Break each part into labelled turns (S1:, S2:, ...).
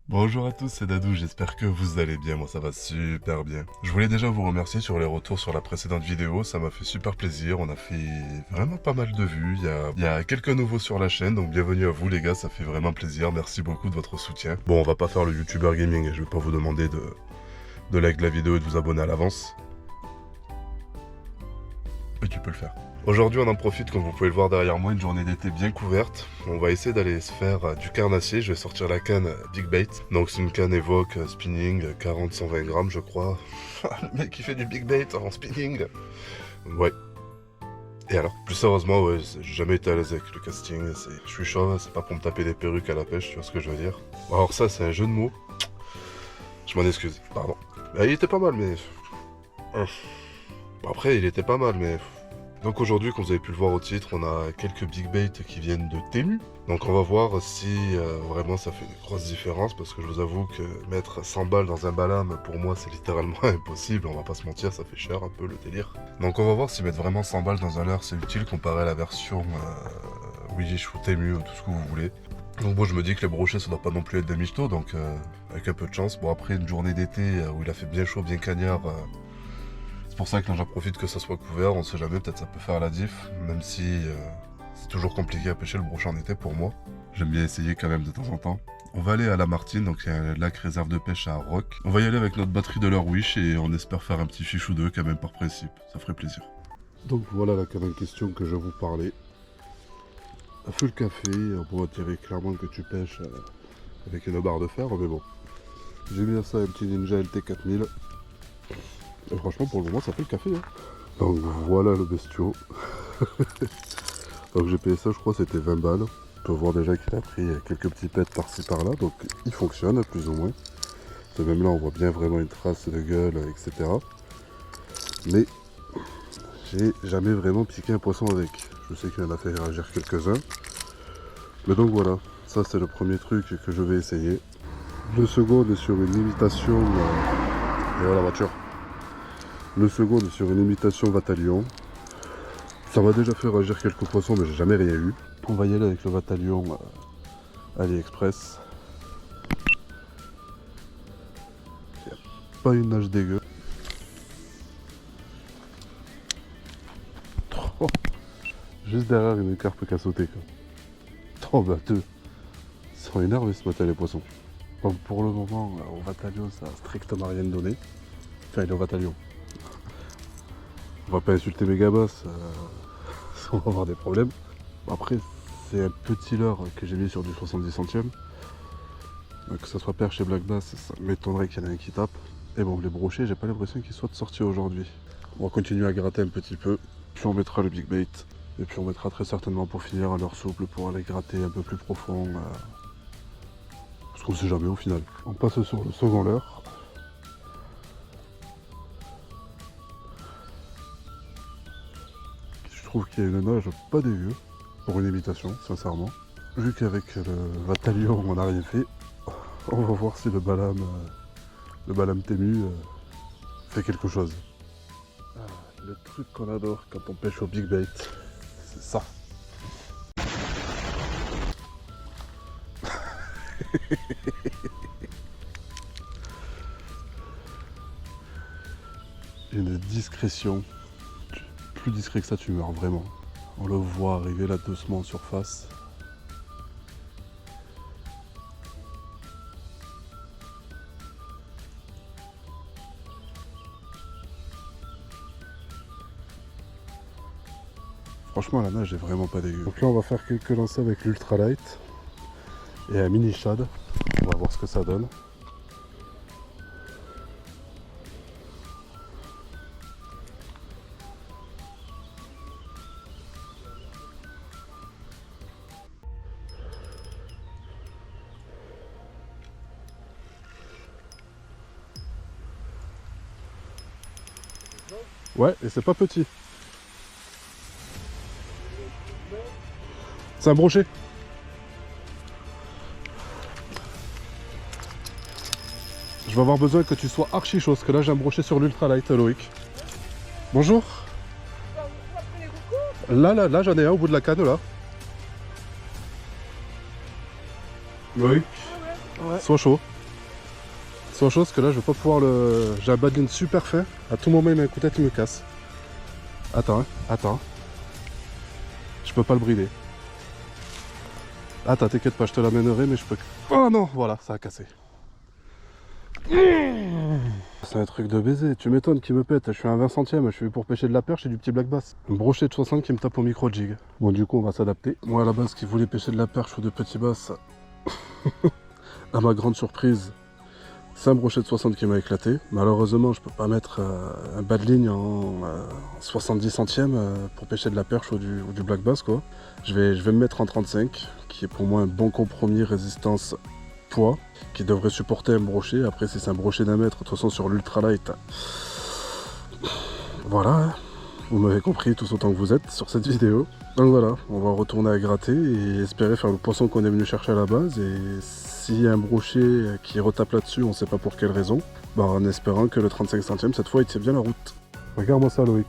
S1: Bonjour à tous, c'est Dadou, j'espère que vous allez bien, moi ça va super bien. Je voulais déjà vous remercier sur les retours sur la précédente vidéo, ça m'a fait super plaisir, on a fait vraiment pas mal de vues, il y a quelques nouveaux sur la chaîne, donc bienvenue à vous les gars, ça fait vraiment plaisir, merci beaucoup de votre soutien. Bon, on va pas faire le YouTuber gaming, je vais pas vous demander de like la vidéo et de vous abonner à l'avance. Mais tu peux le faire. Aujourd'hui, on en profite, comme vous pouvez le voir derrière moi, une journée d'été bien couverte. On va essayer d'aller se faire du carnassier. Je vais sortir la canne Big Bait. Donc, c'est une canne Evoque spinning, 40-120 grammes, je crois. Le mec qui fait du Big Bait en spinning. Ouais. Et alors, plus sérieusement, ouais, j'ai jamais été à l'aise avec le casting. Je suis chauve, c'est pas pour me taper des perruques à la pêche, tu vois ce que je veux dire. Alors, ça, c'est un jeu de mots. Je m'en excuse, pardon. Il était pas mal, mais. Bon, après, il était pas mal, mais. Donc aujourd'hui, comme vous avez pu le voir au titre, on a quelques big bait qui viennent de Temu. Donc on va voir si vraiment ça fait une grosse différence, parce que je vous avoue que mettre 100 balles dans un balame, pour moi c'est littéralement impossible, on va pas se mentir, ça fait cher un peu le délire. Donc on va voir si mettre vraiment 100 balles dans un leurre c'est utile comparé à la version Wish ou Temu ou tout ce que vous voulez. Donc bon, je me dis que les brochets ça doit pas non plus être des michetots, donc avec un peu de chance. Bon, après une journée d'été où il a fait bien chaud, bien cagnard, c'est pour ça que là j'en profite que ça soit couvert, on sait jamais, peut-être ça peut faire la diff, même si c'est toujours compliqué à pêcher le brochet en été pour moi. J'aime bien essayer quand même de temps en temps. On va aller à la Martine, donc il y a un lac réserve de pêche à Rock. On va y aller avec notre batterie de leur Wish et on espère faire un petit fichou d'eux quand même par principe, ça ferait plaisir. Donc voilà la canne en question que je vous parlais. Un full café, on dirait clairement que tu pêches avec une barre de fer, mais bon. J'ai mis à ça un petit Ninja LT4000. Et franchement, pour le moment, ça fait le café. Hein. Donc voilà le bestiau. Donc j'ai payé ça, je crois, c'était 20 balles. On peut voir déjà qu'il a pris quelques petits pets par-ci par-là. Donc il fonctionne, plus ou moins. Et même là, on voit bien vraiment une trace de gueule, etc. Mais j'ai jamais vraiment piqué un poisson avec. Je sais qu'il en a fait réagir quelques-uns. Mais donc voilà, ça c'est le premier truc que je vais essayer. Le second est sur une imitation... Et voilà la voiture. Le second est sur une imitation Vatalion. Ça m'a déjà fait réagir quelques poissons, mais j'ai jamais rien eu. On va y aller avec le Vatalion AliExpress. Il n'y a pas une nage dégueu. Oh, juste derrière une carpe qui a sauté. Quoi. Oh bah deux. Ils sont énervés ce matin les poissons. Donc pour le moment, au Vatalion, ça a strictement rien donné. Enfin, il est au Vatalion. On va pas insulter mes gabas, on va avoir des problèmes. Après, c'est un petit leurre que j'ai mis sur du 70 centièmes. Que ce soit perche et black bass, ça m'étonnerait qu'il y en ait un qui tape. Et bon, les brochets, j'ai pas l'impression qu'ils soient sortis aujourd'hui. On va continuer à gratter un petit peu, puis on mettra le big bait. Et puis on mettra très certainement pour finir un leurre souple pour aller gratter un peu plus profond. Parce qu'on sait jamais au final. On passe sur le second leurre. Je trouve qu'il y a une nage pas dégueu pour une imitation, sincèrement. Vu qu'avec le Vatalion on n'a rien fait, on va voir si le balame Temu fait quelque chose. Le truc qu'on adore quand on pêche au big bait, c'est ça. Une discrétion. Plus discret que ça, tu meurs vraiment. On le voit arriver là doucement en surface. Franchement, la nage est vraiment pas dégueu. Donc là, on va faire quelques lancers avec l'ultralight et un mini shad. On va voir ce que ça donne. Ouais, et c'est pas petit. C'est un brochet. Je vais avoir besoin que tu sois archi chaud, parce que là j'ai un brochet sur l'ultralight, Loïc. Bonjour. Là, j'en ai un au bout de la canne, là. Loïc. Ouais. Sois chaud. Seule chose que là je vais pas pouvoir le... J'ai un badline super fin. À tout moment il met un coup de tête, il me casse. Attends, hein, attends. Je peux pas le brider. Attends, t'inquiète pas, je te l'amènerai, mais je peux... Oh non, voilà, ça a cassé. C'est un truc de baiser, tu m'étonnes qu'il me pète. Je suis à un 20 centième, je suis pour pêcher de la perche et du petit black bass. Un brochet de 60 qui me tape au micro jig. Bon, du coup, on va s'adapter. Moi, à la base, qui voulais pêcher de la perche ou de petits bass, à ma grande surprise, c'est un brochet de 60 qui m'a éclaté. Malheureusement, je peux pas mettre un bas de ligne en 70 centièmes pour pêcher de la perche ou du black bass, quoi. Je vais me mettre en 35, qui est pour moi un bon compromis résistance poids, qui devrait supporter un brochet. Après, si c'est un brochet d'1 mètre, de toute façon sur l'ultralight, voilà, vous m'avez compris tous autant que vous êtes sur cette vidéo. Donc voilà, on va retourner à gratter et espérer faire le poisson qu'on est venu chercher à la base. Et s'il y a un brochet qui retape là-dessus, on sait pas pour quelle raison, bah en espérant que le 35 centièmes cette fois il tient bien la route. Regarde-moi ça, Loïc.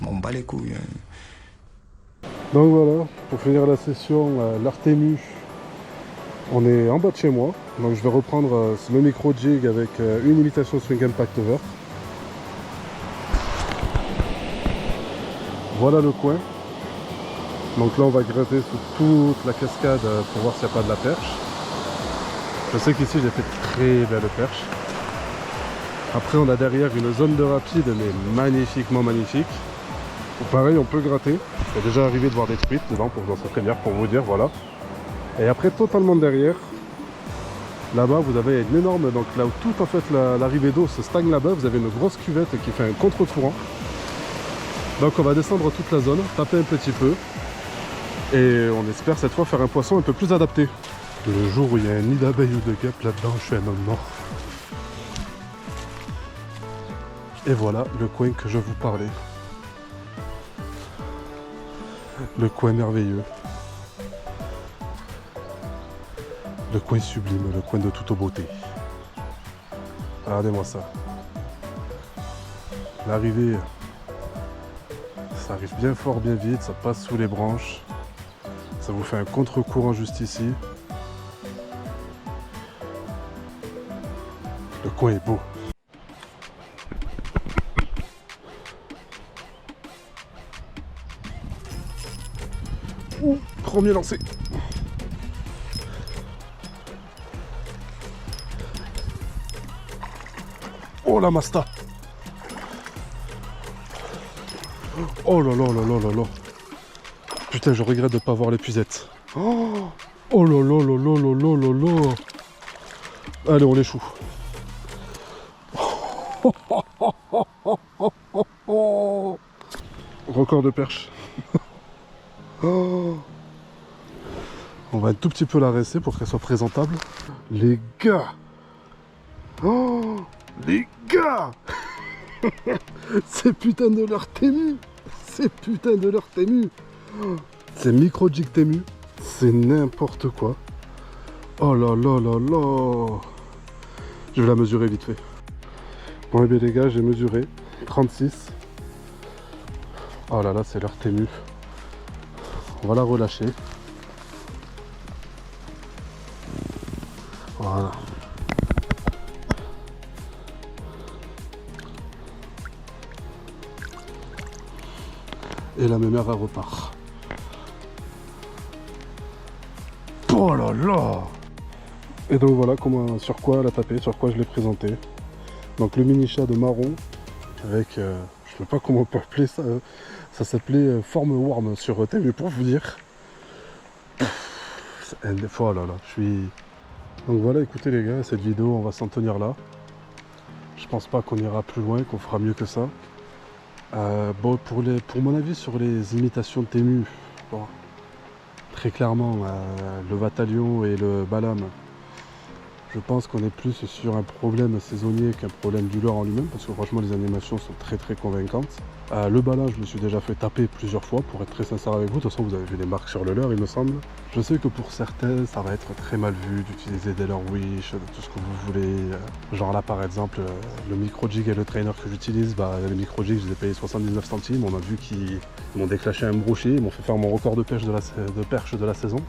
S2: On bat les couilles. Hein.
S1: Donc voilà, pour finir la session, l'Artému, on est en bas de chez moi. Donc je vais reprendre le micro jig avec une imitation swing impact over. Voilà le coin. Donc là on va gratter sous toute la cascade pour voir s'il n'y a pas de la perche. Je sais qu'ici j'ai fait très belle perche. Après on a derrière une zone de rapide mais magnifiquement magnifique. Pareil, on peut gratter. C'est déjà arrivé de voir des truites dedans pour dans cette rivière, pour vous dire, voilà. Et après, totalement derrière, là-bas, vous avez une énorme, donc là où toute en fait l'arrivée d'eau se stagne là-bas, vous avez une grosse cuvette qui fait un contre-courant. Donc on va descendre toute la zone, taper un petit peu, et on espère cette fois faire un poisson un peu plus adapté. Le jour où il y a un nid d'abeilles ou de guêpes là-dedans, je suis un homme mort. Et voilà le coin que je vous parlais. Le coin merveilleux. Le coin sublime, le coin de toute beauté. Regardez-moi ça. L'arrivée, ça arrive bien fort, bien vite, ça passe sous les branches. Ça vous fait un contre-courant juste ici. Le coin est beau. Premier lancé. Oh la masta. Oh là là là là là là. Putain, je regrette de ne pas avoir l'épuisette. Oh là là là là là là là là. Allez, on l'échoue. Record de perche. Oh. On va un tout petit peu la rincer pour qu'elle soit présentable. Les gars. Oh, les gars. C'est putain de leur tému. C'est putain de leur tému. C'est micro jig tému. C'est n'importe quoi. Oh là là là là. Je vais la mesurer vite fait. Bon et bien les gars, j'ai mesuré 36. Oh là là, c'est leur tému. On va la relâcher. Voilà. Et la mémère elle repart. Oh là là. Et donc voilà comment, sur quoi elle a tapé, sur quoi je l'ai présenté. Donc le mini chat de marron avec, je sais pas comment on peut appeler ça, ça s'appelait forme worm sur Tému pour vous dire. Des fois, oh là là, je suis... Donc voilà, écoutez les gars, cette vidéo, on va s'en tenir là. Je pense pas qu'on ira plus loin, qu'on fera mieux que ça. Bon, pour mon avis sur les imitations de Tému, bon,
S3: très clairement, le Vatalion et le Balam, je pense qu'on est plus sur un problème saisonnier qu'un problème du leurre en lui-même, parce que franchement les animations sont très très convaincantes. Le Balam, je me suis déjà fait taper plusieurs fois, pour être très sincère avec vous. De toute façon, vous avez vu les marques sur le leurre, il me semble. Je sais que pour certains, ça va être très mal vu d'utiliser des leurres wish, de tout ce que vous voulez. Genre là, par exemple, le micro-jig et le trainer que j'utilise, les micro-jigs, je les ai payés 79 centimes. On a vu qu'ils m'ont déclenché un brochet, ils m'ont fait faire mon record de perche de la saison.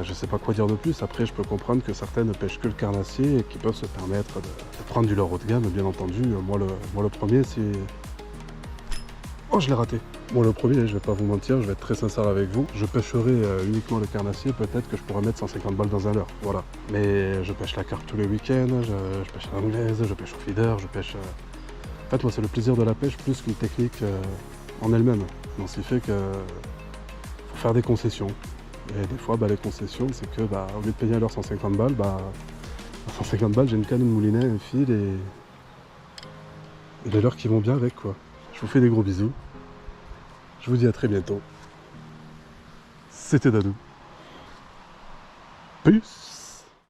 S3: Je sais pas quoi dire de plus. Après, je peux comprendre que certains ne pêchent que le carnassier et qui peuvent se permettre de prendre du leurre haut de gamme, bien entendu. Moi, le premier, c'est... Oh, je l'ai raté. Moi, le premier, je vais pas vous mentir, je vais être très sincère avec vous. Je pêcherai uniquement le carnassier, peut-être que je pourrais mettre 150 balles dans un leurre, voilà. Mais je pêche la carpe tous les week-ends, je pêche l'anglaise, je pêche au feeder, je pêche... En fait, moi, c'est le plaisir de la pêche plus qu'une technique en elle-même. Donc, ce qui fait que faut faire des concessions. Et des fois, les concessions, c'est que, au lieu de payer à l'heure 150 balles, 150 balles, j'ai une canne, une moulinet, un fil et des leurres qui vont bien avec, quoi. Je vous fais des gros bisous. Je vous dis à très bientôt. C'était Dadou. Peace.